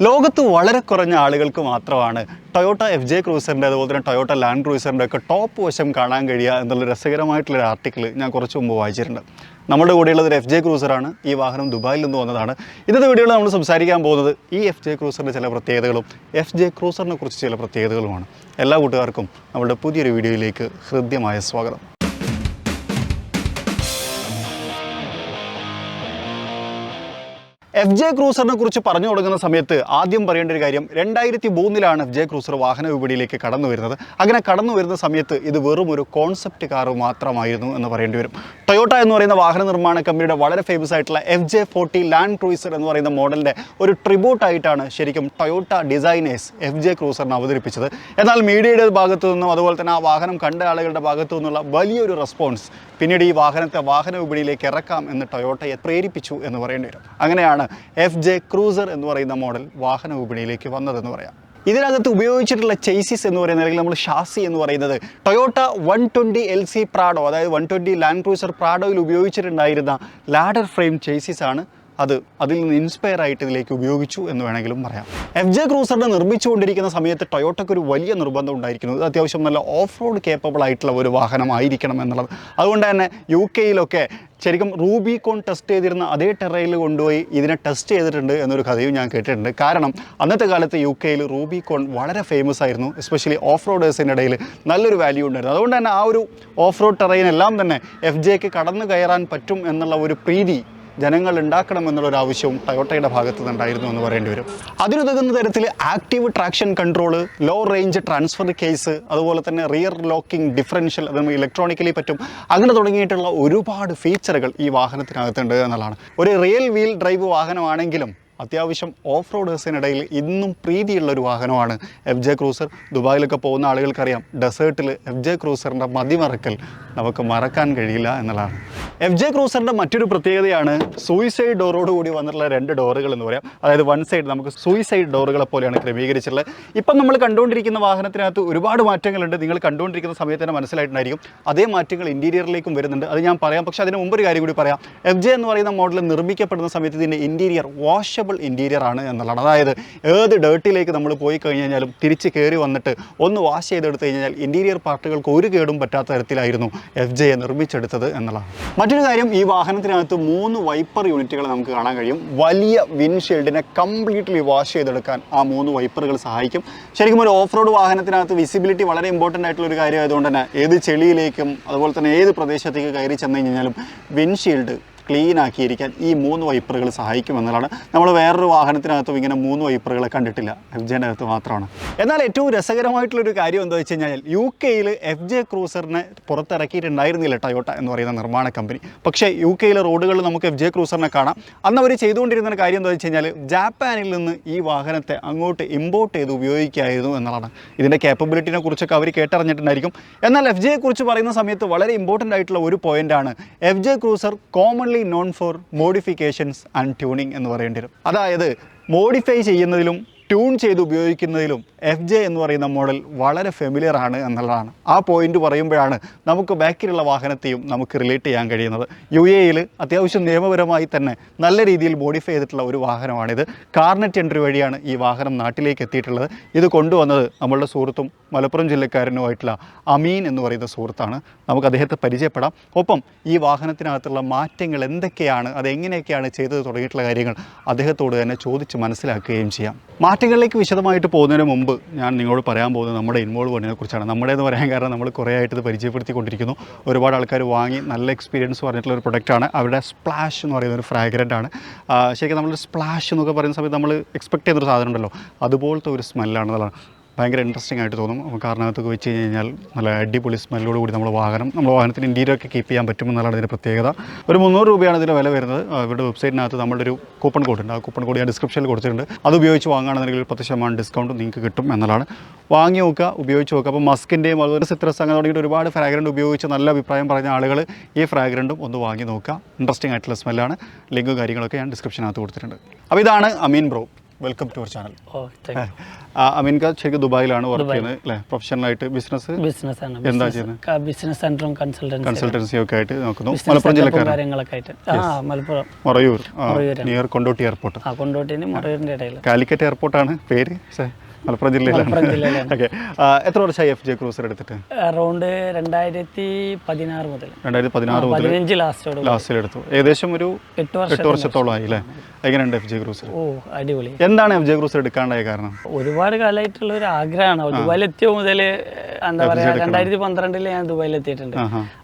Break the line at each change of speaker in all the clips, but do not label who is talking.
ലോകത്ത് വളരെ കുറഞ്ഞ ആളുകൾക്ക് മാത്രമാണ് ടൊയോട്ട FJ ക്രൂസറിൻ്റെ അതുപോലെ തന്നെ ടൊയോട്ട ലാൻഡ് ക്രൂസറിൻ്റെ ഒക്കെ ടോപ്പ് വശം കാണാൻ കഴിയുക എന്നുള്ള രസകരമായിട്ടുള്ളൊരു ആർട്ടിക്കിൾ ഞാൻ കുറച്ച് മുമ്പ് വായിച്ചിട്ടുണ്ട്. നമ്മുടെ കൂടെയുള്ളത് ഒരു FJ ക്രൂസറാണ്. ഈ വാഹനം ദുബായിൽ നിന്ന് വന്നതാണ്. ഇന്നത്തെ വീഡിയോയിൽ നമ്മൾ സംസാരിക്കാൻ പോകുന്നത് ഈ FJ ക്രൂസറിൻ്റെ ചില പ്രത്യേകതകളും FJ ക്രൂസറിനെ കുറിച്ച് ചില പ്രത്യേകതകളുമാണ്. എല്ലാ കൂട്ടുകാർക്കും നമ്മുടെ പുതിയൊരു വീഡിയോയിലേക്ക് ഹൃദ്യമായ സ്വാഗതം. FJ ക്രൂസറിനെ കുറിച്ച് പറഞ്ഞു തുടങ്ങുന്ന സമയത്ത് ആദ്യം പറയേണ്ട ഒരു കാര്യം, 2003 FJ ക്രൂസർ വാഹന വിപണിയിലേക്ക് കടന്നു വരുന്നത്. അങ്ങനെ കടന്നു വരുന്ന സമയത്ത് ഇത് വെറും ഒരു കോൺസെപ്റ്റ് കാർ മാത്രമായിരുന്നു എന്ന് പറയേണ്ടി വരും. ടൊയോട്ട എന്ന് പറയുന്ന വാഹന നിർമ്മാണ കമ്പനിയുടെ വളരെ ഫേമസ് ആയിട്ടുള്ള FJ40 ലാൻഡ് ക്രൂസർ എന്ന് പറയുന്ന മോഡലിൻ്റെ ഒരു ട്രിബ്യൂട്ടായിട്ടാണ് ശരിക്കും ടൊയോട്ട ഡിസൈനേഴ്സ് FJ ക്രൂസറിനെ അവതരിപ്പിച്ചത്. എന്നാൽ മീഡിയയുടെ ഭാഗത്തു നിന്നും അതുപോലെ തന്നെ ആ വാഹനം കണ്ട ആളുകളുടെ ഭാഗത്തു നിന്നുള്ള വലിയൊരു റെസ്പോൺസ് പിന്നീട് ഈ വാഹനത്തെ വാഹന വിപണിയിലേക്ക് ഇറക്കാം എന്ന് ടൊയോട്ടയെ പ്രേരിപ്പിച്ചു എന്ന് പറയേണ്ടി വരും. അങ്ങനെയാണ് FJ ക്രൂസർ എന്ന് പറയുന്ന മോഡൽ വാഹന വിപണിയിലേക്ക് വന്നതെന്ന് പറയാം. ഇതിനകത്ത് ഉപയോഗിച്ചിട്ടുള്ള ചേസിസ് എന്ന് പറയുന്നത്, അല്ലെങ്കിൽ നമ്മൾ ഷാസി എന്ന് പറയുന്നത് ടൊയോട്ട 120 LC പ്രാഡോ, അതായത് 120 ലാൻഡ് ക്രൂസർ പ്രാഡോയിൽ ഉപയോഗിച്ചിട്ടുണ്ടായിരുന്ന ലാഡർ ഫ്രെയിം ചേസിസ് ആണ്. അതിൽ നിന്ന് ഇൻസ്പയർ ആയിട്ട് ഇതിലേക്ക് ഉപയോഗിച്ചു എന്ന് വേണമെങ്കിലും പറയാം. FJ ക്രൂസറിനെ നിർമ്മിച്ചുകൊണ്ടിരിക്കുന്ന സമയത്ത് ടൊയോട്ടയ്ക്ക് ഒരു വലിയ നിർബന്ധം ഉണ്ടായിരിക്കുന്നത് അത്യാവശ്യം നല്ല ഓഫ് റോഡ് കേപ്പബിൾ ആയിട്ടുള്ള ഒരു വാഹനമായിരിക്കണം എന്നുള്ളത്. അതുകൊണ്ട് തന്നെ UK ശരിക്കും റൂബിക്കോൺ ടെസ്റ്റ് ചെയ്തിരുന്ന അതേ ടെറയിൽ കൊണ്ടുപോയി ഇതിനെ ടെസ്റ്റ് ചെയ്തിട്ടുണ്ട് എന്നൊരു കഥയും ഞാൻ കേട്ടിട്ടുണ്ട്. കാരണം അന്നത്തെ കാലത്ത് UK റൂബിക്കോൺ വളരെ ഫേമസ് ആയിരുന്നു. എസ്പെഷ്യലി ഓഫ് റോഡേഴ്സിൻ്റെ ഇടയിൽ നല്ലൊരു വാല്യൂ ഉണ്ടായിരുന്നു. അതുകൊണ്ട് തന്നെ ആ ഒരു ഓഫ് റോഡ് ടെറയിനെല്ലാം തന്നെ FJക്ക് കടന്നു കയറാൻ പറ്റും എന്നുള്ള ഒരു പ്രീതി ജനങ്ങൾ ഉണ്ടാക്കണം എന്നുള്ളൊരു ആവശ്യവും ടൊയോട്ടയുടെ ഭാഗത്തു നിന്നുണ്ടായിരുന്നു എന്ന് പറയേണ്ടി വരും. അതിനുതകുന്ന തരത്തിൽ active traction control, low range transfer case, അതുപോലെ തന്നെ റിയർ ലോക്കിംഗ് ഡിഫറൻഷ്യൽ, അത് നമുക്ക് ഇലക്ട്രോണിക്കലി പറ്റും. അങ്ങനെ തുടങ്ങിയിട്ടുള്ള ഒരുപാട് ഫീച്ചറുകൾ ഈ വാഹനത്തിനകത്തുണ്ട് എന്നുള്ളതാണ്. ഒരു റിയൽ വീൽ ഡ്രൈവ് വാഹനമാണെങ്കിലും അത്യാവശ്യം ഓഫ് റോഡേഴ്സിനിടയിൽ ഇന്നും പ്രീതിയുള്ളൊരു വാഹനമാണ് FJ ക്രൂസർ. ദുബായിലൊക്കെ പോകുന്ന ആളുകൾക്കറിയാം, ഡെസേർട്ടിൽ FJ ക്രൂസറിൻ്റെ മതിമറക്കൽ നമുക്ക് മറക്കാൻ കഴിയില്ല എന്നുള്ളതാണ്. FJ ക്രൂസറിൻ്റെ മറ്റൊരു പ്രത്യേകതയാണ് സൂയിസൈഡ് ഡോറോട് കൂടി വന്നിട്ടുള്ള 2 ഡോറുകൾ എന്ന് പറയാം. അതായത് വൺ സൈഡ് നമുക്ക് സൂയിസൈഡ് ഡോറുകളെ പോലെയാണ് ക്രമീകരിച്ചിട്ടുള്ളത്. ഇപ്പം നമ്മൾ കണ്ടുകൊണ്ടിരിക്കുന്ന വാഹനത്തിനകത്ത് ഒരുപാട് മാറ്റങ്ങളുണ്ട്. നിങ്ങൾ കണ്ടുകൊണ്ടിരിക്കുന്ന സമയത്ത് തന്നെ മനസ്സിലായിട്ടുണ്ടായിരിക്കും. അതേ മാറ്റങ്ങൾ ഇൻറ്റീരിയറിലേക്കും വരുന്നുണ്ട്. അത് ഞാൻ പറയാം. പക്ഷേ അതിന് മുമ്പൊരു കാര്യം കൂടി പറയാം. FJ എന്ന് പറയുന്ന മോഡൽ നിർമ്മിക്കപ്പെടുന്ന സമയത്ത് ഇതിൻ്റെ ഇൻറ്റീരിയർ വാഷബിൾ ഇൻറ്റീരിയർ ആണ് എന്നുള്ളതാണ്. അതായത് ഏത് ഡേർട്ടിലേക്ക് നമ്മൾ പോയി കഴിഞ്ഞാലും തിരിച്ച് കയറി വന്നിട്ട് ഒന്ന് വാഷ് ചെയ്തെടുത്ത് കഴിഞ്ഞാൽ ഇൻറ്റീരിയർ പാർട്ടുകൾക്ക് ഒരു കേടും പറ്റാത്ത തരത്തിലായിരുന്നു FJ നിർമ്മിച്ചെടുത്തത് എന്നുള്ളതാണ്. മറ്റൊരു കാര്യം, ഈ വാഹനത്തിനകത്ത് 3 വൈപ്പർ യൂണിറ്റുകൾ നമുക്ക് കാണാൻ കഴിയും. വലിയ വിൻഷീൽഡിനെ കംപ്ലീറ്റ്ലി വാഷ് ചെയ്തെടുക്കാൻ ആ 3 വൈപ്പറുകൾ സഹായിക്കും. ശരിക്കും ഒരു ഓഫ് റോഡ് വാഹനത്തിനകത്ത് വിസിബിലിറ്റി വളരെ ഇമ്പോർട്ടൻ്റ് ആയിട്ടുള്ള ഒരു കാര്യമായതുകൊണ്ട് തന്നെ ഏത് ചെളിയിലേക്കും അതുപോലെ തന്നെ ഏത് പ്രദേശത്തേക്ക് കയറി ചെന്ന് കഴിഞ്ഞാലും വിൻഷീൽഡ് ക്ലീൻ ആക്കിയിരിക്കാൻ ഈ 3 വൈപ്പറുകൾ സഹായിക്കുമെന്നുള്ളതാണ്. നമ്മൾ വേറൊരു വാഹനത്തിനകത്തും ഇങ്ങനെ 3 വൈപ്പറുകളെ കണ്ടിട്ടില്ല, FJൻ്റെ അകത്ത് മാത്രമാണ്. എന്നാൽ ഏറ്റവും രസകരമായിട്ടുള്ളൊരു കാര്യം എന്താ വെച്ച് കഴിഞ്ഞാൽ, UK FJ ക്രൂസറിനെ പുറത്തിറക്കിയിട്ടുണ്ടായിരുന്നില്ല ടൊയോട്ട എന്ന് പറയുന്ന നിർമ്മാണ കമ്പനി. പക്ഷേ UK റോഡുകളിൽ നമുക്ക് FJ ക്രൂസറിനെ കാണാം. അന്ന് അവർ ചെയ്തുകൊണ്ടിരുന്ന കാര്യം എന്താ വെച്ച് കഴിഞ്ഞാൽ, ജാപ്പാനിൽ നിന്ന് ഈ വാഹനത്തെ അങ്ങോട്ട് ഇമ്പോർട്ട് ചെയ്ത് ഉപയോഗിക്കുകയായിരുന്നു എന്നുള്ളതാണ്. ഇതിൻ്റെ കേപ്പബിലിറ്റിനെ കുറിച്ചൊക്കെ അവർ കേട്ടറിഞ്ഞിട്ടുണ്ടായിരിക്കും. എന്നാൽ FJയെ കുറിച്ച് പറയുന്ന സമയത്ത് വളരെ ഇമ്പോർട്ടൻ്റ് ആയിട്ടുള്ള ഒരു പോയിൻ്റാണ്, FJ cruiser commonly known for modifications and tuning എന്ന് പറയേണ്ടി വരും. അതായത് മോഡിഫൈ ചെയ്യുന്നതിലും ട്യൂൺ ചെയ്ത് ഉപയോഗിക്കുന്നതിലും FJ എന്ന് പറയുന്ന മോഡൽ വളരെ ഫെമിലിയർ ആണ് എന്നുള്ളതാണ്. ആ പോയിന്റ് പറയുമ്പോഴാണ് നമുക്ക് ബാക്കിലുള്ള വാഹനത്തെയും നമുക്ക് റിലേറ്റ് ചെയ്യാൻ കഴിയുന്നത്. UAE അത്യാവശ്യം നിയമപരമായി തന്നെ നല്ല രീതിയിൽ മോഡിഫൈ ചെയ്തിട്ടുള്ള ഒരു വാഹനമാണിത്. കാർനെറ്റ് എൻട്രി വഴിയാണ് ഈ വാഹനം നാട്ടിലേക്ക് എത്തിയിട്ടുള്ളത്. ഇത് കൊണ്ടുവന്നത് നമ്മളുടെ സുഹൃത്തും മലപ്പുറം ജില്ലക്കാരനുമായിട്ടുള്ള അമീൻ എന്ന് പറയുന്ന സുഹൃത്താണ്. നമുക്ക് അദ്ദേഹത്തെ പരിചയപ്പെടാം. ഒപ്പം ഈ വാഹനത്തിനകത്തുള്ള മാറ്റങ്ങൾ എന്തൊക്കെയാണ്, അതെങ്ങനെയൊക്കെയാണ് ചെയ്തത് തുടങ്ങിയിട്ടുള്ള കാര്യങ്ങൾ അദ്ദേഹത്തോട് തന്നെ ചോദിച്ച് മനസ്സിലാക്കുകയും ചെയ്യാം. മാറ്റങ്ങളിലേക്ക് വിശദമായിട്ട് പോകുന്നതിന് മുമ്പ് ഞാൻ നിങ്ങളോട് പറയാൻ പോകുന്നത് നമ്മുടെ ഇൻവോൾവ്മെൻറ്റിനെ കുറിച്ചാണ്. നമ്മുടെ എന്ന് പറയാൻ കാരണം നമ്മൾ കുറേ ആയിട്ട് ഇത് പരിചയപ്പെടുത്തിക്കൊണ്ടിരിക്കുന്നു. ഒരുപാട് ആൾക്കാർ വാങ്ങി നല്ല എക്സ്പീരിയൻസ് പറഞ്ഞിട്ടുള്ള ഒരു പ്രൊഡക്റ്റാണ്. അവരുടെ സ്പ്ലാഷ് എന്ന് പറയുന്ന ഒരു ഫ്രാഗ്രൻ്റ് ആണ്. ശരിക്കും നമ്മൾ സ്പ്ലാഷ് എന്നൊക്കെ പറയുന്ന സമയത്ത് നമ്മൾ എക്സ്പെക്ട് ചെയ്യുന്നൊരു സാധനം ഉണ്ടല്ലോ, അതുപോലത്തെ ഒരു സ്മെല്ലാണെന്നുള്ളതാണ്. ഭയങ്കര ഇൻട്രസ്റ്റിംഗ് ആയിട്ട് തോന്നും. കാറിനകത്തൊക്കെ വെച്ച് കഴിഞ്ഞാൽ നല്ല അടിപൊളി സ്മെല്ലോട് കൂടി നമ്മുടെ വാഹനത്തിന് ഇൻറ്റീരിയറൊക്കെ കീപ്പ് ചെയ്യാൻ പറ്റും എന്നുള്ളതാണ് ഇതിൻ്റെ പ്രത്യേകത. ഒരു 300 രൂപയാണ് ഇതിൻ്റെ വില വരുന്നത്. ഇവരുടെ വെബ്സൈറ്റിനകത്ത് നമ്മുടെ ഒരു കൂപ്പൺ കോഡ് ഉണ്ട്. ആ കൂപ്പൺ കോഡ് ഞാൻ ഡിസ്ക്രിപ്ഷനിൽ കൊടുത്തിട്ടുണ്ട്. അത് ഉപയോഗിച്ച് വാങ്ങുകയാണെന്നുണ്ടെങ്കിൽ 10% ഡിസ്കൗണ്ട് നിങ്ങൾക്ക് കിട്ടും എന്നുള്ളതാണ്. വാങ്ങി നോക്കുക, ഉപയോഗിച്ച് നോക്കുക. അപ്പോൾ മസ്കിൻ്റെയും അതുപോലെ സിട്രസ് അങ്ങനെ തുടങ്ങിയിട്ട് ഒരുപാട് ഫ്രാഗ്രൻ്റ് ഉപയോഗിച്ച് നല്ല അഭിപ്രായം പറഞ്ഞ ആളുകൾ ഈ ഫ്രാഗ്രൻറ്റും ഒന്ന് വാങ്ങി നോക്കുക. ഇൻട്രസ്റ്റിംഗ് ആയിട്ടുള്ള സ്മെല്ലാണ്. ലിങ്കും കാര്യങ്ങളൊക്കെ ഞാൻ ഡിസ്ക്രിപ്ഷനകത്ത് കൊടുത്തിട്ടുണ്ട്. അപ്പോൾ ഇതാണ് Ameen bro. Welcome to our channel.
Ameen Khan
ശരിക്കും ദുബായിലാണ് വർക്ക് ചെയ്യുന്നത് അല്ലേ? പ്രൊഫഷണലായിട്ട് ബിസിനസ് എന്താ ചെയ്യുന്നത്?
ബിസിനസ് സെന്ററും
കൺസൾട്ടൻസി ഒക്കെ ആയിട്ട് നോക്കുന്നു. മലപ്പുറം ജില്ലക്കാരൻ, മറയൂർ, നിയർ കൊണ്ടോട്ടി എയർപോർട്ട്.
കൊണ്ടോട്ടിന് മറയൂരിന്റെ ഇടയിൽ.
കാലിക്കറ്റ് എയർപോർട്ടാണ് പേര്, മലപ്പുറം ജില്ലയിലാണ്. ഓക്കെ, എത്ര വർഷമായി FJ ക്രൂസർ എടുത്തിട്ട്?
അറൗണ്ട് 2016 മുതൽ
15 ലാസ്റ്റിൽ എടുത്തു. ഏകദേശം ഒരു 8 വർഷത്തോളം ആയി അല്ലേ? എങ്ങനെയുണ്ട് FJ ക്രൂസർ?
അടിപൊളി.
എന്താണ് FJ ക്രൂസർ എടുക്കാണ്ടായ കാരണം?
ഒരുപാട് കാലമായിട്ടുള്ള ഒരു ആഗ്രഹമാണ്. ദുബായിൽ എത്തിയ മുതൽ എന്താ പറയാ, 2012 ഞാൻ ദുബായിൽ എത്തിയിട്ടുണ്ട്.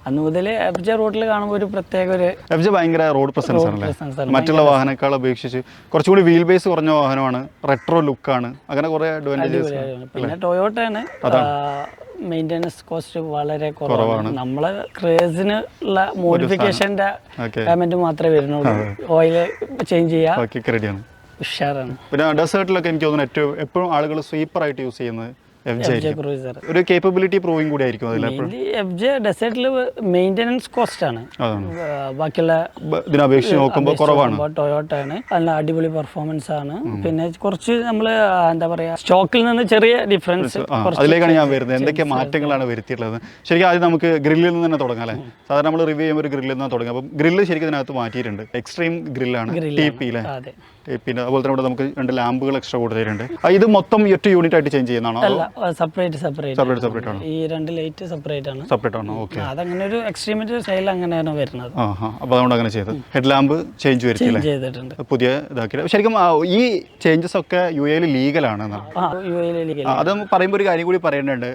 അന്ന് മുതൽ FJ റോഡിൽ കാണുമ്പോൾ ഒരു പ്രത്യേക ഒരു
FJ ഭയങ്കര റോഡ് പ്രസൻസ് ആണല്ലേ? മറ്റുള്ള വാഹനങ്ങളെ അപേക്ഷിച്ച് കുറച്ചുകൂടി വീൽ ബേസ് കുറഞ്ഞ വാഹനമാണ്, റെട്രോ ലുക്കാണ്, അങ്ങനെ കുറെ അഡ്വാൻറ്റേജസ്.
പിന്നെ ടൊയോട്ടയാണ് മെയിൻ്റെനൻസ് കോസ്റ്റ് വളരെ കുറവാണ്. നമ്മളെ ക്രേസിനുള്ള മോഡിഫിക്കേഷൻ്റെ പേയ്മെന്റ് മാത്രമേ വരുന്നുള്ളൂ. ഓയിൽ ചേഞ്ച് ചെയ്യാം, ഉഷാറാണ്.
പിന്നെ ഡെസേർട്ടിലൊക്കെ എനിക്ക് തോന്നുന്നു ഏറ്റവും എപ്പോഴും ആളുകൾ സ്വീപ്പർ ആയിട്ട് യൂസ് ചെയ്യുന്നത് FJ ക്രൂസർ. ഒരു കേപ്പബിലിറ്റി പ്രൂവിംഗ് കൂടി ആയിരിക്കും അതിൽ.
FJ ഡെസേർട്ടിൽ മെയിൻ്റെനൻസ് കോസ്റ്റ് ആണ്, ബാക്കിയുള്ള
ഇതിനപേക്ഷിച്ച് നോക്കുമ്പോൾ കുറവാണ്.
ടൊയോട്ട ആണ്, നല്ല അടിപൊളി പെർഫോമൻസ് ആണ്. പിന്നെ കുറച്ച് നമ്മൾ എന്താ പറയാ, സ്റ്റോക്കിൽ നിന്ന് ചെറിയ ഡിഫറൻസ്.
അതിലേക്കാണ് ഞാൻ വരുന്നത്. എന്തൊക്കെ മാറ്റങ്ങളാണ് വരുത്തിയിട്ടുള്ളത്? ശരിക്കും ആദ്യം നമുക്ക് ഗ്രില്ലിൽ നിന്ന് തന്നെ തുടങ്ങാം അല്ലേ? സാധാരണ നമ്മൾ റിവ്യൂ ചെയ്യുമ്പോൾ ഒരു ഗ്രില്ലിൽ നിന്ന് തുടങ്ങാം. അപ്പം ഗ്രില്ല് ശരിക്കും ഇതിനകത്ത് മാറ്റിയിട്ടുണ്ട്. എക്സ്ട്രീം ഗ്രില്ലാണ്, TP അല്ലേ? പിന്നെ അതുപോലെ തന്നെ ഇവിടെ നമുക്ക് 2 ലാമ്പുകൾ എക്സ്ട്രാ കൊടുത്തിട്ടുണ്ട്. ഇത് മൊത്തം 8 യൂണിറ്റ് ആയിട്ട് ചേഞ്ച് ചെയ്യുന്നതാണോ?
സെപ്പറേറ്റ് ആണ്. ഈ 2 ലൈറ്റ് സെപ്പറേറ്റ് ആണ്.
ഓക്കെ,
അതങ്ങനെ ഒരു എക്സ്ട്രീമിറ്റി സ്റ്റൈൽ അങ്ങനെയാണ് വരുന്നത്.
അപ്പോൾ അതുകൊണ്ട് അങ്ങനെ ചെയ്തു. ഹെഡ് ലാമ്പ് ചേഞ്ച് ചെയ്തിട്ടുണ്ട്, പുതിയ ഇതാക്കി. ശരിക്കും ഈ ചേഞ്ചസ് ഒക്കെ UAE ലീഗലാണ്. അത് പറയുമ്പോൾ ഒരു കാര്യം കൂടി പറയേണ്ടതുണ്ട്.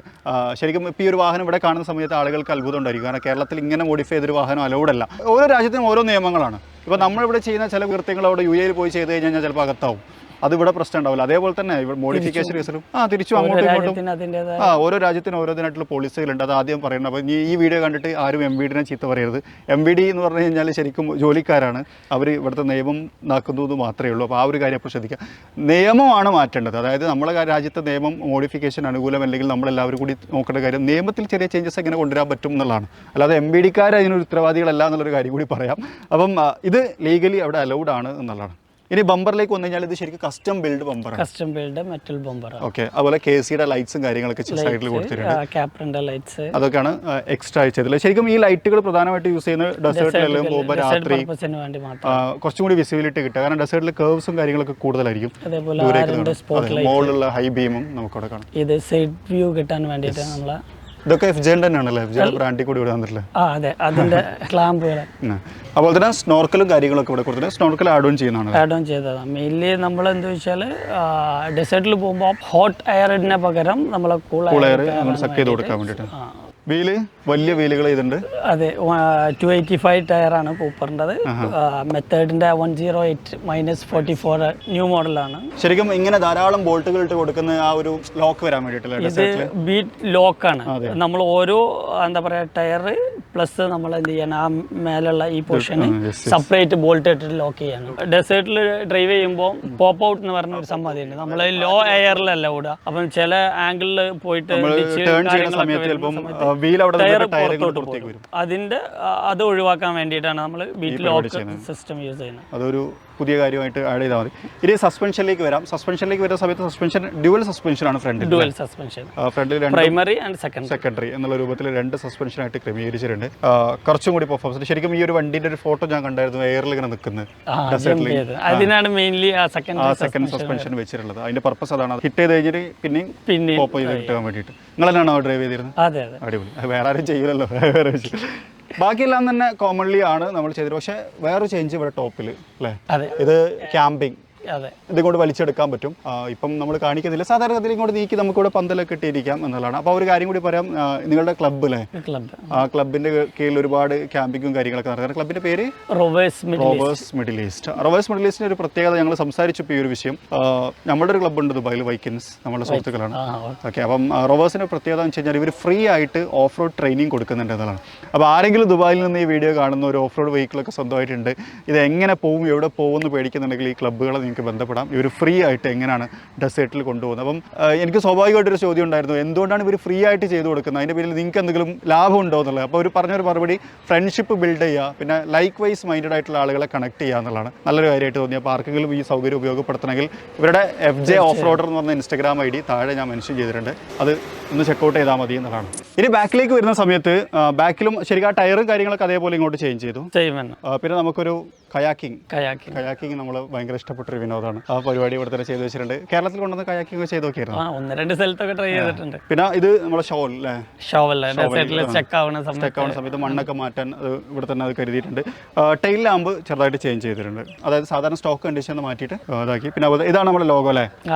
ശരിക്കും ഇപ്പോൾ ഈ ഒരു വാഹനം ഇവിടെ കാണുന്ന സമയത്ത് ആളുകൾക്ക് അത്ഭുതം ഉണ്ടായിരിക്കും. കാരണം കേരളത്തിൽ ഇങ്ങനെ മോഡിഫൈ ചെയ്തൊരു വാഹനം അലൗഡ് അല്ല. ഓരോ രാജ്യത്തിനും ഓരോ നിയമങ്ങളാണ്. ഇപ്പോൾ നമ്മളിവിടെ ചെയ്യുന്ന ചില കൃത്യങ്ങൾ അവിടെ UAE പോയി ചെയ്ത് കഴിഞ്ഞാൽ ചിലപ്പോൾ അകത്താവും. അത് ഇവിടെ പ്രശ്നം ഉണ്ടാവില്ല. അതേപോലെ തന്നെ ഇവിടെ മോഡിഫിക്കേഷൻ കേസിലും തിരിച്ചു അങ്ങോട്ടും ഇങ്ങോട്ടും ഓരോ രാജ്യത്തിനും ഓരോതിനായിട്ടുള്ള പോളിസികളുണ്ട്. അത് ആദ്യം പറയുന്നത്. അപ്പോൾ ഈ വീഡിയോ കണ്ടിട്ട് ആരും MVD ചീത്ത പറയരുത്. MVD എന്ന് പറഞ്ഞു കഴിഞ്ഞാൽ ശരിക്കും ജോലിക്കാരാണ്. അവർ ഇവിടുത്തെ നിയമം നാക്കുന്നത് മാത്രമേ ഉള്ളൂ. അപ്പോൾ ആ ഒരു കാര്യം അപ്പോൾ ശ്രദ്ധിക്കുക. നിയമമാണ് മാറ്റേണ്ടത്. അതായത് നമ്മളെ രാജ്യത്തെ നിയമം മോഡിഫിക്കേഷൻ അനുകൂലമല്ലെങ്കിൽ നമ്മളെല്ലാവരും കൂടി നോക്കേണ്ട കാര്യം നിയമത്തിൽ ചെറിയ ചേഞ്ചസ് എങ്ങനെ കൊണ്ടുവരാൻ പറ്റും എന്നുള്ളതാണ്. അല്ലാതെ MVD-ക്കാർ അതിനൊരു ഉത്തരവാദികളല്ല എന്നുള്ളൊരു കാര്യം കൂടി പറയാം. അപ്പം ഇത് ലീഗലി അവിടെ അലൗഡ് ആണ് എന്നുള്ളതാണ്. ഇനി ബമ്പറിലേക്ക് വന്നു കഴിഞ്ഞാൽ ഇത് ശരിക്കും കസ്റ്റം ബിൽഡ് ബമ്പറാണ്.
Custom build metal bumper.
Okay, അതുപോലെ KCയുടെ ലൈറ്റ്സും കാര്യങ്ങളൊക്കെ സൈഡിൽ കൊടുത്തിട്ടുണ്ട്.
ക്യാപ്റ്റന്റെ ലൈറ്റ്സ് അതൊക്കെയാണ്
എക്സ്ട്രാ ചെയ്തത്. ശരിക്കും ഈ ലൈറ്റുകൾ പ്രധാനമായിട്ട് യൂസ് ചെയ്യുന്നത് ഡെസേർട്ടിലെല്ലാം പോകുമ്പോൾ രാത്രി കുറച്ചും കൂടി വിസിബിലിറ്റി കിട്ടുക. കാരണം ഡെസേർട്ടിൽ കർവ്സും കാര്യങ്ങളൊക്കെ കൂടുതലായിരിക്കും. മുകളിലുള്ള ഹൈ ബീമും നമുക്കവിടെ കാണാം.
ഇത് സൈഡ് വ്യൂ കിട്ടാൻ വേണ്ടിയിട്ട് നമ്മളെ
ഇതൊക്കെ FJ തന്നെയാണല്ലേ? FJ ബ്രാൻഡിൽ കൂടി ഇവിടെ വന്നിട്ടില്ല.
അതെ, അതിന്റെ ക്ലാമ്പുകൾ.
അതുപോലെ തന്നെ സ്നോർക്കലും കാര്യങ്ങളൊക്കെ ഇവിടെ കൊടുത്തിട്ട് സ്നോർക്കൽ ആഡ് ഓൺ
ചെയ്തതാണ്. മെയിൻലി നമ്മൾ എന്താ വെച്ചാൽ ഡെസേർട്ടിൽ പോകുമ്പോൾ ഹോട്ട് എയറിന് പകരം നമ്മൾ കൂൾ എയർ
സക്ക് ചെയ്ത് കൊടുക്കാൻ വേണ്ടിയിട്ട്. വീല് വലിയ വീലുകൾ ഇതുണ്ട്.
അതെ, 285 ടയറാണ് കൂപ്പറിൻ്റെത്. മെത്തേഡിന്റെ 108-44 ന്യൂ മോഡലാണ്.
ശരിക്കും ഇങ്ങനെ ധാരാളം ബോൾട്ടുകൾ ഇട്ട് കൊടുക്കുന്ന ആ ഒരു ലോക്ക് വരാൻ വേണ്ടിയിട്ടില്ല.
ഇത് ബീറ്റ് ലോക്കാണ്. നമ്മൾ ഓരോ എന്താ പറയാ ടയർ പ്ലസ് നമ്മൾ എന്ത് ചെയ്യണം, ആ മേലുള്ള ഈ പോർഷന് സെപ്പറേറ്റ് ബോൾട്ട് ഇട്ടിട്ട് ലോക്ക് ചെയ്യണം. ഡെസേർട്ടിൽ ഡ്രൈവ് ചെയ്യുമ്പോൾ പോപ്പ് ഔട്ട് എന്ന് പറഞ്ഞ ഒരു സംഗതിയുണ്ട്. നമ്മൾ ലോ എയറിലല്ല ഓടുക. അപ്പം ചില ആംഗിളിൽ പോയിട്ട് അതിന്റെ അത് ഒഴിവാക്കാൻ വേണ്ടിയിട്ടാണ് നമ്മൾ ബീറ്റ് ലോക്ക് സിസ്റ്റം യൂസ് ചെയ്യുന്നത്.
അതൊരു പുതിയ കാര്യമായിട്ട് ആഡ് ചെയ്താൽ മതി. ഇനി സസ്പെൻഷനിലേക്ക് വരാം. സസ്പെൻഷനിലേക്ക് വരുന്ന സമയത്ത് സസ്പെൻഷൻ ഡ്യുവൽ സസ്പെൻഷനാണ്. ഫ്രണ്ടിൽ
പ്രൈമറി ആൻഡ്
സെക്കൻഡറി എന്നുള്ള രൂപത്തിൽ 2 സസ്പെൻഷനായിട്ട് ക്രമീകരിച്ചിട്ടുണ്ട്. കുറച്ചും കൂടി പെർഫോമൻസ്. ശരിക്കും ഈ ഒരു വണ്ടിന്റെ ഒരു ഫോട്ടോ ഞാൻ കണ്ടായിരുന്നു, എയറിൽ ഇങ്ങനെ നിൽക്കുന്നത്.
അതിനാണ് മെയിൻലി
സെക്കൻഡ് സസ്പെൻഷൻ വെച്ചിട്ടുള്ളത്. അതിന്റെ പർപ്പസ് അതാണ്. ഹിറ്റ് ചെയ്ത് കഴിഞ്ഞിട്ട് പിന്നെയും പോപ്പ് ചെയ്ത് കിട്ടാൻ വേണ്ടിയിട്ട്. നിങ്ങൾ തന്നെയാണോ ഡ്രൈവ് ചെയ്തിരുന്നത്? അടിപൊളി. വേറെ ആരും ചെയ്യില്ലല്ലോ. ബാക്കിയെല്ലാം തന്നെ കോമൺലി ആണ് നമ്മൾ ചെയ്തത്. പക്ഷേ വേറൊരു ചേഞ്ച് ഇവിടെ ടോപ്പിൽ അല്ലേ? ഇത് ക്യാമ്പിംഗ് ഇതും കൊണ്ട് വലിച്ചെടുക്കാൻ പറ്റും. ഇപ്പം നമ്മൾ കാണിക്കുന്നില്ല. സാധാരണ ഇതിൽ ഇങ്ങോട്ട് നീക്കി നമുക്കിവിടെ പന്തലൊക്കെ ഇട്ടിരിക്കാം എന്നുള്ളതാണ്. അപ്പോൾ ഒരു കാര്യം കൂടി പറയാം. നിങ്ങളുടെ ക്ലബ്ബ് അല്ലേ? ആ ക്ലബിന്റെ കീഴിൽ ഒരുപാട് ക്യാമ്പിങ്ങും കാര്യങ്ങളൊക്കെ നടക്കുന്നത്. ക്ലബിന്റെ പേര് Rovers Middle East. Rovers Middle ഈസ്റ്റിന്റെ ഒരു പ്രത്യേകത ഞങ്ങൾ സംസാരിച്ചപ്പോൾ ഈ ഒരു വിഷയം. നമ്മുടെ ഒരു ക്ലബ്ബുണ്ട് ദുബായിൽ, വൈക്കിൻസ്, നമ്മുടെ സുഹൃത്തുക്കളാണ്. ഓക്കെ, അപ്പം റോവേഴ്സിന്റെ പ്രത്യേകത എന്ന് വെച്ച് കഴിഞ്ഞാൽ ഇവർ ഫ്രീ ആയിട്ട് ഓഫ് റോഡ് ട്രെയിനിങ് കൊടുക്കുന്നുണ്ട് എന്നതാണ്. അപ്പോൾ ആരെങ്കിലും ദുബായിൽ നിന്ന് ഈ വീഡിയോ കാണുന്ന ഒരു ഓഫ് റോഡ് വെഹിക്കിളൊക്കെ സ്വന്തമായിട്ടുണ്ട്, ഇത് എങ്ങനെ പോകും എവിടെ പോകുമെന്ന് പേടിക്കുന്നുണ്ടെങ്കിൽ ഈ ക്ലബ്ബുകളെ നിങ്ങൾക്ക് ബന്ധപ്പെടാം. ഇവർ ഫ്രീ ആയിട്ട് എങ്ങനെയാണ് ഡെസേർട്ടിൽ കൊണ്ടുപോകുന്നത്. അപ്പം എനിക്ക് സ്വാഭാവികമായിട്ടൊരു ചോദ്യം ഉണ്ടായിരുന്നു, എന്തുകൊണ്ടാണ് ഇവർ ഫ്രീ ആയിട്ട് ചെയ്തു കൊടുക്കുന്നത്, അതിൻ്റെ പേരിൽ നിങ്ങൾക്ക് എന്തെങ്കിലും ലാഭമുണ്ടോ എന്നുള്ളത്. അപ്പോൾ അവർ പറഞ്ഞൊരു മറുപടി ഫ്രണ്ട്ഷിപ്പ് ബിൽഡ് ചെയ്യുക, പിന്നെ ലൈക്ക് വൈസ് മൈൻഡഡ് ആയിട്ടുള്ള ആളുകളെ കണക്ട് ചെയ്യുക എന്നുള്ളതാണ് നല്ലൊരു കാര്യമായിട്ട് തോന്നി. അപ്പോൾ ആർക്കെങ്കിലും ഈ സൗകര്യം ഉപയോഗപ്പെടുത്തണമെങ്കിൽ ഇവരുടെ FJ ഓഫ് റോഡർ എന്ന് പറഞ്ഞ ഇൻസ്റ്റാഗ്രാം ID താഴെ ഞാൻ മെൻഷൻ ചെയ്തിട്ടുണ്ട്, അത് ഒന്ന് ചെക്കൗട്ട് ചെയ്താൽ മതി എന്നതാണ്. ഇനി ബാക്കിലേക്ക് വരുന്ന സമയത്ത് ബാക്കിലും ശരിക്കും ആ ടയറും കാര്യങ്ങളൊക്കെ അതേപോലെ ഇങ്ങോട്ട് ചേഞ്ച് ചെയ്തു. പിന്നെ നമുക്കൊരു കയാക്കിംഗ് നമ്മൾ ഭയങ്കര ഇഷ്ടപ്പെട്ടൊരു വിനോദമാണ്. ആ പരിപാടി ഇവിടെ തന്നെ ചെയ്തു വെച്ചിട്ടുണ്ട്. കേരളത്തിൽ കൊണ്ടുവന്ന് കയാക്കിംഗ് ചെയ്ത് നോക്കിയിരുന്നു.
1-2 സ്ഥലത്തൊക്കെ ട്രൈ ചെയ്തിട്ടുണ്ട്.
പിന്നെ ഇത് നമ്മുടെ സ്റ്റെക്ക്
ആവുന്ന
സമയത്ത് മണ്ണൊക്കെ മാറ്റാൻ ഇവിടെ തന്നെ അത് കരുതിയിട്ടുണ്ട്. ടെയിൽ ലാമ്പ് ചെറുതായിട്ട് ചേഞ്ച് ചെയ്തിട്ടുണ്ട്, അതായത് സാധാരണ സ്റ്റോക്ക് കണ്ടീഷൻ മാറ്റിയിട്ട് ഇതാക്കി. പിന്നെ ഇതാണ് നമ്മുടെ ലോഗോ അല്ലേ,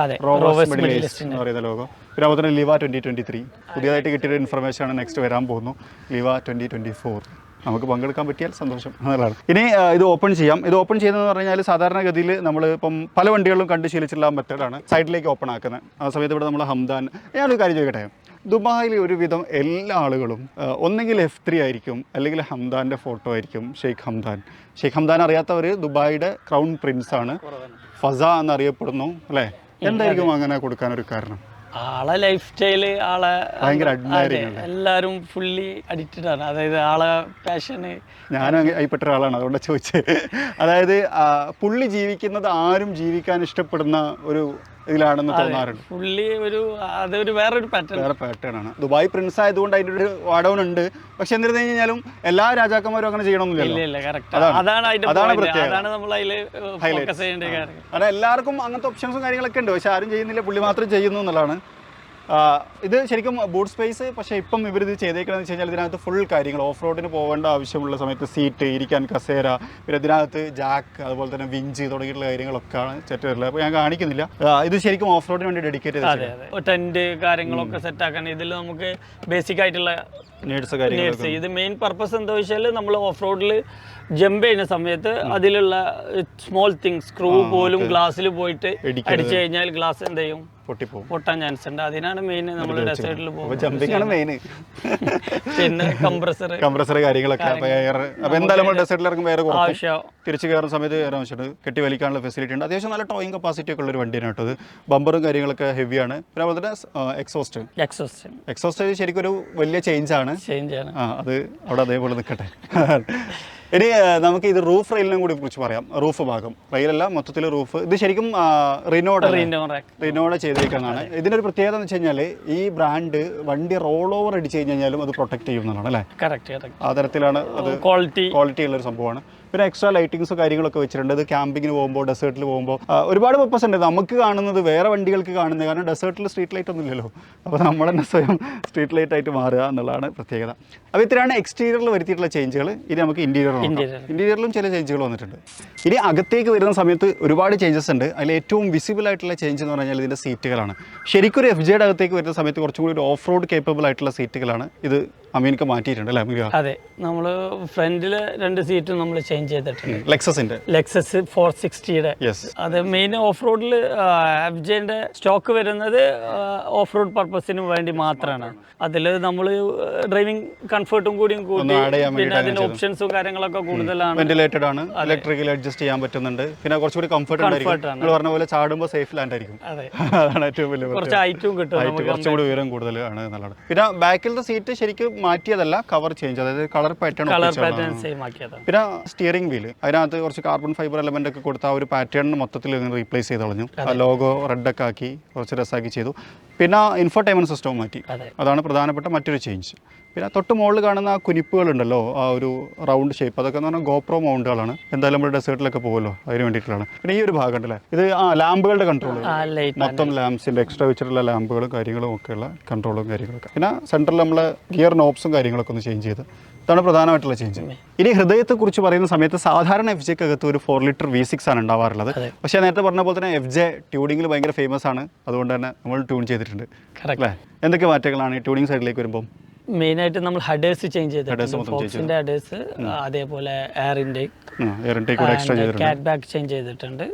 റോവേഴ്സ് മിഡിൽ ഈസ്റ്റ് എന്ന് പറയുന്ന ലോഗോ. പിന്നെ അതുപോലെ തന്നെ ലിവ 2023 പുതിയതായിട്ട് കിട്ടിയൊരു ഇൻഫർമേഷൻ ആണ് നെക്സ്റ്റ് വരാൻ പോകുന്നു. ലിവ 2024 നമുക്ക് പങ്കെടുക്കാൻ പറ്റിയാൽ സന്തോഷം എന്നുള്ളതാണ്. ഇനി ഇത് ഓപ്പൺ ചെയ്യാം. ഇത് ഓപ്പൺ ചെയ്യുന്നതെന്ന് പറഞ്ഞു കഴിഞ്ഞാൽ സാധാരണഗതിയിൽ നമ്മൾ ഇപ്പം പല വണ്ടികളിലും കണ്ട് ശീലിച്ചിട്ടുള്ള മെത്തേഡാണ് സൈഡിലേക്ക് ഓപ്പൺ ആക്കുന്നത്. ആ സമയത്ത് ഇവിടെ നമ്മൾ ഹംദാൻ, ഞാനൊരു കാര്യം ചോദിക്കട്ടെ, ദുബായിൽ ഒരുവിധം എല്ലാ ആളുകളും ഒന്നെങ്കിൽ F3 ആയിരിക്കും, അല്ലെങ്കിൽ ഹംദാൻ്റെ ഫോട്ടോ ആയിരിക്കും. ഷെയ്ഖ് ഹംദാൻ അറിയാത്തവർ ദുബായിയുടെ ക്രൗൺ പ്രിൻസ് ആണ്, ഫസ എന്നറിയപ്പെടുന്നു അല്ലേ. എന്തായിരിക്കും അങ്ങനെ കൊടുക്കാനൊരു കാരണം?
ആളെ ലൈഫ് സ്റ്റൈല്, ആളെ
ഭയങ്കര
എല്ലാവരും ഫുള്ളി അഡിക്റ്റഡ് ആണ്. അതായത് ആളെ പാഷന്
ഞാനും അതിൽപ്പെട്ട ഒരാളാണ്, അതുകൊണ്ട് ചോദിച്ചത്. അതായത് പുള്ളി ജീവിക്കുന്നത് ആരും ജീവിക്കാൻ ഇഷ്ടപ്പെടുന്ന ഒരു ഇതിലാണെന്ന് തോന്നാറുണ്ട്.
പുള്ളി അതൊരു വേറെ
പാറ്റേൺ ആണ്. ദുബായ് പ്രിൻസ് ആയതുകൊണ്ട് അതിൻ്റെ ഒരു വാടൗൺ ഉണ്ട്. പക്ഷെ എന്നിരുന്നു കഴിഞ്ഞാലും എല്ലാ രാജാക്കന്മാരും അങ്ങനെ ചെയ്യണമെന്നില്ലല്ലോ. അതാണ് പ്രത്യേകത. കാരണം എല്ലാവർക്കും അങ്ങനത്തെ ഓപ്ഷൻസും കാര്യങ്ങളൊക്കെ ഉണ്ട്, പക്ഷെ ആരും ചെയ്യുന്നില്ല, പുള്ളി മാത്രം ചെയ്യുന്നു എന്നുള്ളതാണ്. ഇത് ശരിക്കും ബൂട്ട് സ്പേസ്. പക്ഷേ ഇപ്പം ഇവരിത് ചെയ്തേക്കണമെന്ന് വെച്ച് കഴിഞ്ഞാൽ ഇതിനകത്ത് ഫുൾ കാര്യങ്ങൾ ഓഫ് റോഡിന് പോകേണ്ട ആവശ്യമുള്ള സമയത്ത് സീറ്റ്, ഇരിക്കാൻ കസേര, പിന്നെ ഇതിനകത്ത് ജാക്ക്, അതുപോലെ തന്നെ വിഞ്ച് തുടങ്ങിയിട്ടുള്ള കാര്യങ്ങളൊക്കെയാണ് സെറ്റ് വരുന്നത്. അപ്പോൾ ഞാൻ കാണിക്കുന്നില്ല. ഇത് ശരിക്കും ഓഫ് റോഡിന് വേണ്ടി ഡെഡിക്കേറ്റ് ചെയ്ത്
ടെന്റ് കാര്യങ്ങളൊക്കെ സെറ്റ് ആക്കാൻ ഇതിൽ നമുക്ക് ബേസിക് ആയിട്ടുള്ള നീഡ്സ്. ഇത് മെയിൻ പർപ്പസ് എന്താ വെച്ചാൽ നമ്മൾ ഓഫ് റോഡിൽ ജമ്പ് ചെയ്യുന്ന സമയത്ത് അതിലുള്ള സ്മോൾ തിങ്സ്, സ്ക്രൂ പോലും ഗ്ലാസ്സിൽ പോയിട്ട് അടിച്ചു കഴിഞ്ഞാൽ ഗ്ലാസ് എന്ത് ചെയ്യും, പൊട്ടാൻ ചാൻസ് ഉണ്ട്. അതിനാണ് മെയിൻ നമ്മൾ ഡെസേർട്ടിൽ പോകുന്നത്. പിന്നെ
കംപ്രസർ കാര്യങ്ങളൊക്കെ. അപ്പോൾ എന്തായാലും നമ്മൾ ഡെസേർട്ടിൽ ഇറങ്ങുമ്പോൾ വേറെ ആവശ്യം, തിരിച്ചു കയറുന്ന സമയത്ത് വേറെ ആവശ്യമുണ്ട്, കെട്ടി വലിക്കാനുള്ള ഫെസിലിറ്റി ഉണ്ട്. അത്യാവശ്യം നല്ല ടോയിങ് കപ്പാസിറ്റി ഒക്കെ ഉള്ള ഒരു വണ്ടിയാണ് കേട്ടോ. ബമ്പറും കാര്യങ്ങളൊക്കെ ഹെവിയാണ്. പിന്നെ അതുപോലെ തന്നെ എക്സോസ്റ്റ് ശരിക്കും ഒരു വലിയ ചേഞ്ച് ആണ്. അത് അവിടെ അതേപോലെ നിൽക്കട്ടെ. ഇനി നമുക്ക് ഇത് റൂഫ് റെയിലിനെ കൂടി കുറിച്ച് പറയാം. റൂഫ് ഭാഗം, റെയിലല്ല മൊത്തത്തിൽ റൂഫ്. ഇത് ശരിക്കും റിനോഡ് ചെയ്തേക്കുന്നതാണ്. ഇതിനൊരു പ്രത്യേകത എന്ന് വെച്ച് കഴിഞ്ഞാൽ ഈ ബ്രാൻഡ് വണ്ടി റോൾ ഓവർ അടിച്ചു കഴിഞ്ഞാലും അത് പ്രൊട്ടക്ട് ചെയ്യുന്നതാണ് അല്ലേ. ആ തരത്തിലാണ് അത് ക്വാളിറ്റി ഉള്ളൊരു സംഭവമാണ്. പിന്നെ എക്സ്ട്രാ ലൈറ്റിങ്സ് കാര്യങ്ങളൊക്കെ വെച്ചിട്ടുണ്ട്. ഇത് ക്യാമ്പിങ്ങിന് പോകുമ്പോൾ, ഡെസേർട്ടിൽ പോകുമ്പോൾ ഒരുപാട് പർപ്പസ് ഉണ്ട്. നമുക്ക് കാണുന്നത് വേറെ വണ്ടികൾക്ക് കാണുന്നത്, കാരണം ഡെസേർട്ടിൽ സ്ട്രീറ്റ് ലൈറ്റ് ഒന്നും ഇല്ലല്ലോ. അപ്പോൾ നമ്മൾ തന്നെ സ്വയം സ്ട്രീറ്റ് ലൈറ്റ് ആയിട്ട് മാറുക എന്നുള്ളതാണ് പ്രത്യേകത. അപ്പോൾ ഇത്രയാണ് എക്സ്റ്റീരിയറിൽ വരുത്തിയിട്ടുള്ള ചേഞ്ചുകൾ. ഇനി നമുക്ക് ഇന്റീരിയറിലും ചില ചേഞ്ചുകൾ വന്നിട്ടുണ്ട്. ഇനി അകത്തേക്ക് വരുന്ന സമയത്ത് ഒരുപാട് ചേഞ്ചസ് ഉണ്ട്. അതിൽ ഏറ്റവും വിസിബിൾ ആയിട്ടുള്ള ചേഞ്ച് എന്ന് പറഞ്ഞാൽ ഇതിൻ്റെ സീറ്റുകളാണ്. ശരിക്കും ഒരു FJയുടെ അകത്തേക്ക് വരുന്ന സമയത്ത് കുറച്ചും കൂടി ഒരു ഓഫ് റോഡ് കേപ്പബിൾ ആയിട്ടുള്ള സീറ്റുകളാണ് ഇത് അമീനൊക്കെ മാറ്റിയിട്ടുണ്ട് അല്ലേ അമീർ?
അതെ, നമ്മൾ ഫ്രണ്ടില് 2 സീറ്റും നമ്മൾ ചേഞ്ച് ചെയ്തിട്ടുണ്ട്.
ലെക്സസ്
460യുടെ. അത് മെയിൻ ഓഫ് റോഡിൽ FJന്റെ സ്റ്റോക്ക് വരുന്നത് ഓഫ് റോഡ് പർപ്പസിന് വേണ്ടി മാത്രമാണ്. അതിൽ നമ്മൾ ഡ്രൈവിംഗ് കംഫർട്ടും കൂടി പിന്നെ അതിന്റെ ഓപ്ഷൻസും കാര്യങ്ങളൊക്കെ കൂടുതലാണ്.
വെന്റിലേറ്റഡ് ആണ്, ഇലക്ട്രിക്കൽ അഡ്ജസ്റ്റ് ചെയ്യാൻ പറ്റുന്നുണ്ട്. പിന്നെ കുറച്ചുകൂടി കംഫർട്ട് പറഞ്ഞ പോലെ ചാടുമ്പോൾ സേഫ് ലാൻഡ് ആയിരിക്കും. അതാണ് ഏറ്റവും വലിയ
കുറച്ച് ഹൈറ്റും കിട്ടും,
കുറച്ചുകൂടി ഉയരം കൂടുതലാണ് എന്നുള്ളത്. പിന്നെ ബാക്കിലത്തെ സീറ്റ് ശരിക്കും മാറ്റിയതല്ല, കവർ ചേഞ്ച്, അതായത് കളർ പാറ്റേൺ
സെയിം ആക്കിയത്.
പിന്നെ സ്റ്റിയറിംഗ് വീല് അതിനകത്ത് കുറച്ച് കാർബൺ ഫൈബർ എലമെന്റ് ഒക്കെ കൊടുത്ത ആ ഒരു പാറ്റേൺ മൊത്തത്തിൽ റീപ്ലേസ് ചെയ്ത് കളഞ്ഞു. ലോഗോ റെഡൊക്കെ ആക്കി കുറച്ച് രസമാക്കി ചെയ്തു. പിന്നെ ഇൻഫോർടൈൻമെന്റ് സിസ്റ്റവും മാറ്റി. അതാണ് പ്രധാനപ്പെട്ട മറ്റൊരു ചേഞ്ച്. പിന്നെ തൊട്ട് മുകളിൽ കാണുന്ന ആ കുനിപ്പുകളുണ്ടല്ലോ, ആ ഒരു റൗണ്ട് ഷേപ്പ്, അതൊക്കെ എന്ന് പറഞ്ഞാൽ ഗോപ്രോ മൗണ്ടുകളാണ്. എന്തായാലും നമ്മൾ ഡെസേർട്ടിലൊക്കെ പോകുമല്ലോ, അതിന് വേണ്ടിയിട്ടുള്ളതാണ്. പിന്നെ ഈ ഒരു ഭാഗം ഉണ്ടല്ലേ, ഇത് ലാമ്പുകളുടെ കൺട്രോൾ, മൊത്തം ലാംപ്സിൻ്റെ എക്സ്ട്രാ വെച്ചിട്ടുള്ള ലാമ്പുകളും കാര്യങ്ങളും ഒക്കെയുള്ള കൺട്രോളും കാര്യങ്ങളൊക്കെ. പിന്നെ സെൻറ്ററിൽ നമ്മളെ ഗിയർ നോബ്സും കാര്യങ്ങളൊക്കെ ഒന്ന് ചേഞ്ച് ചെയ്ത്. ഇതാണ് പ്രധാനമായിട്ടുള്ള ചേഞ്ച്. ഇനി ഹൃദയത്തെക്കുറിച്ച് പറയുന്ന സമയത്ത് സാധാരണ FJക്കകത്ത് ഒരു 4 ലിറ്റർ V6 ആണ് ഉണ്ടാവാറുള്ളത്. പക്ഷേ നേരത്തെ പറഞ്ഞ പോലെ തന്നെ FJ ട്യൂണിങ്ങിൽ ഭയങ്കര ഫേമസ് ആണ്. അതുകൊണ്ട് തന്നെ നമ്മൾ ട്യൂൺ ചെയ്തിട്ടുണ്ട് അല്ലേ. എന്തൊക്കെ മാറ്റങ്ങളാണ് ഈ ട്യൂണിങ് സൈഡിലേക്ക് വരുമ്പോൾ?
മെയിനായിട്ട് നമ്മൾ ഹഡേഴ്സ് ചേഞ്ച് ചെയ്തിട്ടുണ്ട്. ഹഡേഴ്സ്, അതേപോലെ എയർ ഇൻടേക്ക്, കാറ്റ് ബാക്ക് ചേഞ്ച് ചെയ്തിട്ടുണ്ട്.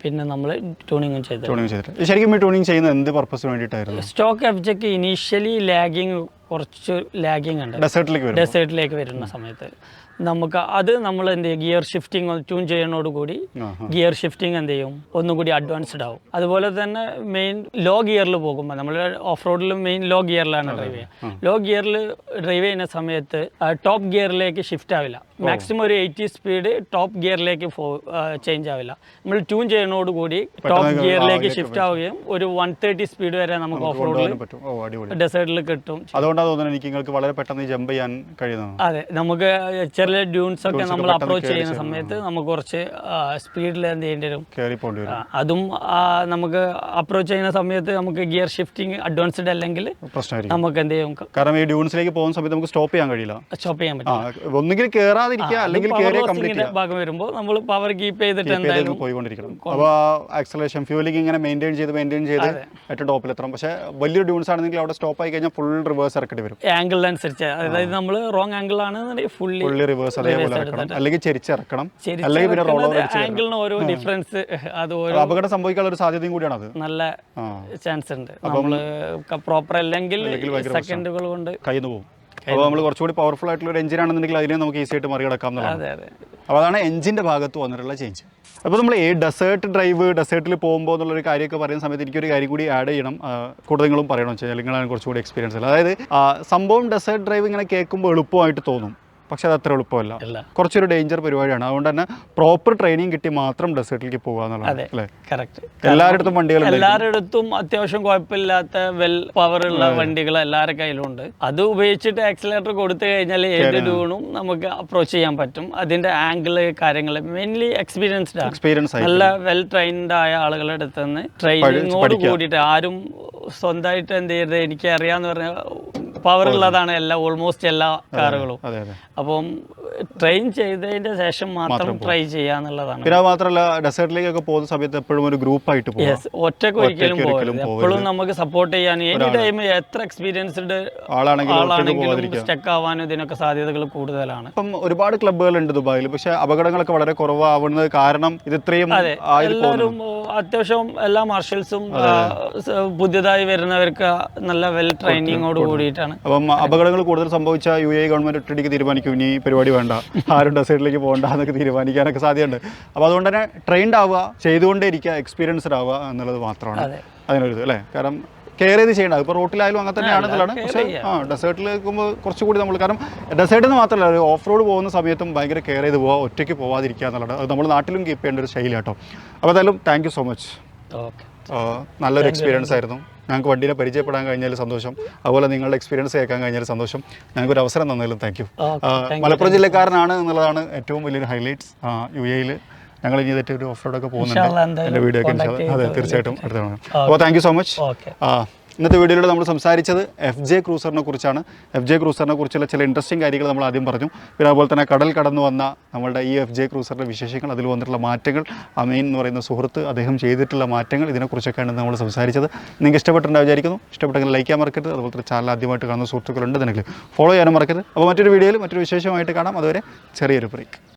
പിന്നെ നമ്മൾ ട്യൂണിങ്ങും ചെയ്തിട്ടുണ്ട്.
ശരിക്കും ഈ ട്യൂണിങ് ചെയ്യുന്നത് എന്ത് പർപ്പസിന് വേണ്ടിയിട്ടായിരുന്നു?
സ്റ്റോക്ക് FJക്ക് ഇനീഷ്യലി കുറച്ച് ലാഗിങ് ഉണ്ട് ഡെസേർട്ടിലേക്ക് വരുന്ന സമയത്ത്. നമുക്ക് അത് നമ്മൾ എന്ത് ചെയ്യും, ഗിയർ ഷിഫ്റ്റിംഗ് ട്യൂൺ ചെയ്യുന്നതോടുകൂടി ഗിയർ ഷിഫ്റ്റിംഗ് എന്ത് ചെയ്യും, ഒന്നുകൂടി അഡ്വാൻസ്ഡ് ആവും. അതുപോലെ തന്നെ മെയിൻ ലോ ഗിയറിൽ പോകുമ്പോൾ നമ്മൾ ഓഫ് റോഡിൽ മെയിൻ ലോ ഗിയറിലാണ് ഡ്രൈവ് ചെയ്യുക. ലോ ഗിയറിൽ ഡ്രൈവ് ചെയ്യുന്ന സമയത്ത് ടോപ്പ് ഗിയറിലേക്ക് ഷിഫ്റ്റ് ആവില്ല. മാക്സിമം ഒരു 80 സ്പീഡ് ടോപ്പ് ഗിയറിലേക്ക് ചേഞ്ച് ആവില്ല. നമ്മൾ ട്യൂൺ ചെയ്യുന്നതോടുകൂടി ടോപ്പ് ഗിയറിലേക്ക് ഷിഫ്റ്റ് ആവുകയും ഒരു 130 സ്പീഡ് വരെ നമുക്ക് ഓഫ് റോഡിൽ ഡെസേർട്ടിൽ കിട്ടും.
അതുകൊണ്ടാണ് തോന്നുന്നത് എനിക്ക് നിങ്ങൾക്ക് വളരെ പെട്ടെന്ന് ജമ്പ് ചെയ്യാൻ കഴിയുന്നത്.
അതെ, നമുക്ക് ചെറിയ ഡ്യൂൺസ് ഒക്കെ നമ്മൾ അപ്രോച്ച് ചെയ്യുന്ന സമയത്ത് നമുക്ക് കുറച്ച് സ്പീഡിൽ എന്ത് ചെയ്യേണ്ടി വരും. അതും നമുക്ക് അപ്രോച്ച് ചെയ്യുന്ന സമയത്ത് നമുക്ക് ഗിയർ ഷിഫ്റ്റിംഗ് അഡ്വാൻസ്ഡ് അല്ലെങ്കിൽ നമുക്ക് എന്ത് ചെയ്യും,
കാരണം ഈ ഡ്യൂൺസിലേക്ക് പോകുന്ന സമയത്ത് നമുക്ക് സ്റ്റോപ്പ് ചെയ്യാൻ കഴിയില്ല.
സ്റ്റോപ്പ് ചെയ്യാൻ പറ്റില്ല.
ഒന്നുകിൽ കേറാതിരിക്കുക അല്ലെങ്കിൽ
ഭാഗം വരുമ്പോൾ നമ്മൾ പവർ കീപ്പ് ചെയ്തിട്ട് എന്തായാലും
പോയിക്കൊണ്ടിരിക്കണം. അപ്പോൾ ആക്സലേഷൻ ഫ്യൂലിംഗ് ഇങ്ങനെ മെയിൻറ്റെയിൻ ചെയ്ത് ഏറ്റവും ടോപ്പിലെത്തണം. പക്ഷേ വലിയൊരു ഡ്യൂൺസ് ആണെങ്കിൽ അവിടെ സ്റ്റോപ്പ് ആയി കഴിഞ്ഞാൽ ഫുൾ റിവേഴ്സ് ഇറക്കേണ്ടി വരും.
ആംഗിളിനനുസരിച്ച്, അതായത് നമ്മൾ റോങ് ആംഗിൾ ആണ് ഫുള്ളി
റിവേഴ്സ് അതേപോലെ ഇറക്കണം, അല്ലെങ്കിൽ ചെരിച്ചിറക്കണം, അല്ലെങ്കിൽ പിന്നെ റോളർ
ആംഗിളിന് ഓരോ ഡിഫറൻസ്, അത്
അപകടം സംഭവിക്കാനുള്ള ഒരു സാധ്യതയും കൂടിയാണ്. അത്
നല്ല ചാൻസ് ഉണ്ട്. നമ്മൾ പ്രോപ്പർ അല്ലെങ്കിൽ സെക്കൻഡുകൾ കൊണ്ട്
കയ്യിൽ പോകും. അപ്പോൾ നമ്മൾ കുറച്ചുകൂടി പവർഫുൾ ആയിട്ടുള്ള ഒരു എഞ്ചിൻ ആണെന്നുണ്ടെങ്കിൽ അതിനെ നമുക്ക് ഈസി ആയിട്ട് മറികടക്കാം എന്നുള്ളതാണ്. അപ്പോൾ അതാണ് എഞ്ചിൻ്റെ ഭാഗത്ത് വന്നിട്ടുള്ള ചേഞ്ച്. അപ്പോൾ നമ്മൾ ഈ ഡെസേർട്ടിൽ പോകുമ്പോൾ എന്നുള്ളൊരു കാര്യമൊക്കെ പറയുന്ന സമയത്ത് എനിക്കൊരു കാര്യം കൂടി ആഡ് ചെയ്യണം, കൂടുതൽ നിങ്ങളും പറയണമെന്ന് വെച്ചാൽ നിങ്ങളാണ് കുറച്ചുകൂടി എക്സ്പീരിയൻസ് ഉള്ളത്. അതായത് സംഭവം ഡെസേർട്ട് ഡ്രൈവ് ഇങ്ങനെ കേൾക്കുമ്പോൾ എളുപ്പമായിട്ട് തോന്നും, പക്ഷെ അത് അത്ര എളുപ്പമല്ല, കുറച്ചൊരു ഡേഞ്ചർ പരിപാടിയാണ്. അതുകൊണ്ട് തന്നെ പ്രോപ്പർ ട്രെയിനിങ് കിട്ടി മാത്രം ഡെസേർട്ടിലേക്ക് പോകുക എന്നുള്ളത് അല്ലേ? എല്ലാവരുടെ വണ്ടികളും
എല്ലാവരുടെ അത്യാവശ്യം കുഴപ്പമില്ലാത്ത വെൽ പവറുള്ള വണ്ടികൾ എല്ലാവരുടെ കയ്യിലും ഉണ്ട്. അത് ഉപയോഗിച്ചിട്ട് ആക്സിലേറ്റർ കൊടുത്തു കഴിഞ്ഞാൽ ഏത് ഡ്യൂണും നമുക്ക് അപ്രോച്ച് ചെയ്യാൻ പറ്റും. അതിന്റെ ആംഗിള് കാര്യങ്ങൾ മെയിൻലി എക്സ്പീരിയൻസ് നല്ല വെൽ ട്രെയിൻഡ് ആയ ആളുകളുടെ അടുത്ത് നിന്ന് ട്രെയിനിങ്ങോട് കൂടിയിട്ട് ആരും സ്വന്തമായിട്ട് എന്ത് ചെയ്യരുത്, എനിക്ക് അറിയാന്ന് പറഞ്ഞാൽ പവർ ഉള്ളതാണ് ഓൾമോസ്റ്റ് എല്ലാ കാറുകളും. അപ്പം ട്രെയിൻ ചെയ്തതിന്റെ ശേഷം മാത്രം ട്രൈ ചെയ്യാന്നുള്ളതാണ്.
പിന്നെ മാത്രമല്ല ഡെസേർട്ടിലേക്കൊക്കെ പോകുന്ന സമയത്ത് എപ്പോഴും ഒരു ഗ്രൂപ്പായിട്ട്
ഒറ്റയ്ക്ക് ഒരിക്കലും പോകരുത്. എപ്പോഴും നമുക്ക് സപ്പോർട്ട് ചെയ്യാൻ എനി ടൈം എത്ര എക്സ്പീരിയൻസ്ഡ് ആളാണെങ്കിലും സ്റ്റക്ക് ആവാനും ഇതിനൊക്കെ സാധ്യതകൾ കൂടുതലാണ്.
ഇപ്പം ഒരുപാട് ക്ലബ്ബുകൾ ഉണ്ട് ദുബായിൽ, പക്ഷെ അപകടങ്ങളൊക്കെ വളരെ കുറവാവുന്നത് കാരണം ഇത് ഇത്രയും
എല്ലാവരും അത്യാവശ്യം എല്ലാ മാർഷൽസും പുതിയതായി വരുന്നവർക്ക് നല്ല വെൽ ട്രെയിനിങ്ങോട് കൂടിയിട്ടാണ്.
അപ്പം അപകടങ്ങൾ കൂടുതൽ സംഭവിച്ച UAE ഗവൺമെന്റ് ഒറ്റയ്ക്ക് തീരുമാനിക്കും ഇനി പരിപാടി വേണ്ട, ആരും ഡെസേർട്ടിലേക്ക് പോകണ്ട എന്നൊക്കെ തീരുമാനിക്കാനൊക്കെ സാധ്യതയുണ്ട്. അപ്പോൾ അതുകൊണ്ട് തന്നെ ട്രെയിൻഡ് ആവുക, ചെയ്തുകൊണ്ടേ ഇരിക്കുക, എക്സ്പീരിയൻസ്ഡ് ആവുക എന്നുള്ളത് മാത്രമാണ് അതിനൊരു അല്ലേ. കാരണം കെയർ ചെയ്ത് ചെയ്യേണ്ടത് ഇപ്പോൾ റോട്ടിലായാലും അങ്ങനെ തന്നെയാണെന്നുള്ളതാണ്. പക്ഷേ ഡെസേർട്ടിൽ നിൽക്കുമ്പോൾ കുറച്ചുകൂടി നമ്മൾ, കാരണം ഡെസേർട്ടിൽ നിന്ന് മാത്രമല്ല ഒരു ഓഫ് റോഡ് പോകുന്ന സമയത്തും ഭയങ്കര കെയർ ചെയ്ത് പോവുക, ഒറ്റയ്ക്ക് പോവാതിരിക്കുക എന്നുള്ളത് അത് നമ്മൾ നാട്ടിലും കീപ്പ് ചെയ്യേണ്ട ഒരു ശൈലി കേട്ടോ. അപ്പോൾ എന്തായാലും താങ്ക് യു സോ മച്ച്. നല്ലൊരു എക്സ്പീരിയൻസ് ആയിരുന്നു. ഞങ്ങൾക്ക് വണ്ടീനെ പരിചയപ്പെടാൻ കഴിഞ്ഞാൽ സന്തോഷം, അതുപോലെ നിങ്ങളുടെ എക്സ്പീരിയൻസ് കേൾക്കാൻ കഴിഞ്ഞാൽ സന്തോഷം. ഞങ്ങൾക്കൊരു അവസരം തന്നതിലും താങ്ക് യു. മലപ്പുറം ജില്ലക്കാരനാണ് എന്നുള്ളതാണ് ഏറ്റവും വലിയൊരു ഹൈലൈറ്റ്സ്. UAE ഞങ്ങൾ ഇനി ഇതൊക്കെ ഒരു ഓഫ് റോഡൊക്കെ പോകുന്നുണ്ട്, എൻ്റെ വീഡിയോ ഒക്കെ. അതെ, തീർച്ചയായിട്ടും അടുത്താണ്. അപ്പോൾ താങ്ക് യു സോ മച്ച്. ഇന്നത്തെ വീഡിയോയിലൂടെ നമ്മൾ സംസാരിച്ചത് FJ ക്രൂസറിനെ കുറിച്ചാണ്. FJ ക്രൂസറിനെ കുറിച്ചുള്ള ചില ഇൻട്രസ്റ്റിംഗ് കാര്യങ്ങൾ നമ്മൾ ആദ്യം പറഞ്ഞു. പിന്നെ അതുപോലെ തന്നെ കടൽ കടന്നു വന്ന നമ്മളുടെ ഈ FJ ക്രൂസറിൻ്റെ വിശേഷങ്ങൾ, അതിൽ വന്നിട്ടുള്ള മാറ്റങ്ങൾ, അമീൻ എന്ന് പറയുന്ന സുഹൃത്ത് അദ്ദേഹം ചെയ്തിട്ടുള്ള മാറ്റങ്ങൾ, ഇതിനെക്കുറിച്ചൊക്കെയാണ് നമ്മൾ സംസാരിച്ചത്. നിങ്ങൾക്ക് ഇഷ്ടപ്പെട്ടിട്ടുണ്ടാവും വിചാരിക്കുന്നു. ഇഷ്ടപ്പെട്ടെങ്കിൽ ലൈക്ക് ചെയ്യാൻ മറക്കരുത്. അതുപോലെ തന്നെ ചാനൽ ആദ്യമായിട്ട് കാണുന്ന സുഹൃത്തുക്കളുണ്ട്, നിങ്ങൾക്ക് ഫോളോ ചെയ്യാനും മറക്കരുത്. അപ്പോൾ മറ്റൊരു വീഡിയോയിൽ മറ്റൊരു വിശേഷമായിട്ട് കാണാം. അതുവരെ ചെറിയൊരു ബ്രേക്ക്.